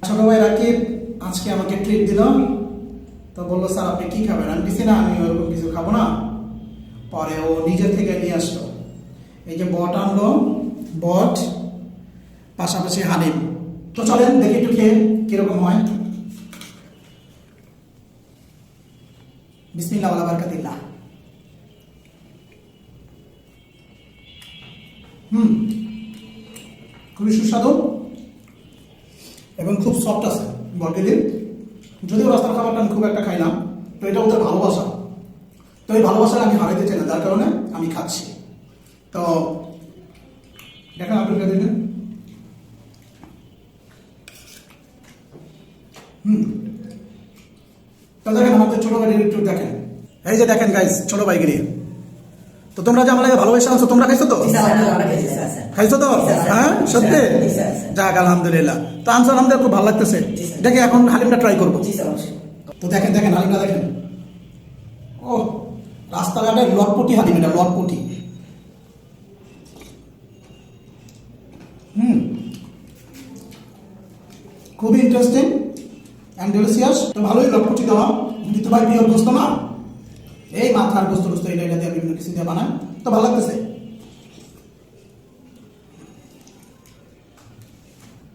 ছোট ভাই রাকিব আজকে আমাকে ট্রিট দিল। তো বললো স্যার আপনি কি খাবেন? আমি কিছু না, আমি ওরকম কিছু খাবো না। পরে ও নিজের থেকে নিয়ে আসলো, এই যে বট আনলো, বট পাশাপাশি হালিম। তো চলেন দেখি একটু খেয়ে কিরকম হয়। বিসমিল্লাহ ওয়ালা বারাকাতিল্লাহ। খুবই সুস্বাদু এবং খুব সফট আছে বটগুলি। যদিও রাস্তার খাবারটা আমি খুব একটা খাই না, তো এটা ওদের ভালোবাসা। তো এই ভালোবাসাটা আমি হারাইতে চাই না, যার কারণে আমি খাচ্ছি। তো দেখেন আপনি দেখেন, তো দেখেন আমাদের ছোট ভাইয়ের একটু দেখেন, এই যে দেখেন গাইস ছোট ভাইগিরি। তো তোমরা যে আমার ভালোবাসা আছো, তোমরা খাইছো তো? খাইছো তো? হ্যাঁ সত্যি? যাক আলহামদুলিল্লাহ। তো আনসার আমাদের খুব ভালো লাগতেছে। দেখে এখন হালিমটা ট্রাই করবো। তো দেখেন দেখেন হালিমটা দেখেন। ও রাস্তাঘাটের লটপটি হালিম, এটা লটপটি। খুবই ইন্টারেস্টিং অ্যান্ড ডেলিসিয়াস। তো ভালোই লটপটি দেওয়া, কিন্তু ভাই পিওর গোস্ত না, এই মাথার গোস্ত টোস্ত এটা দিয়ে বিভিন্ন কিছু দিয়ে বানায়, তো ভালো লাগতেছে।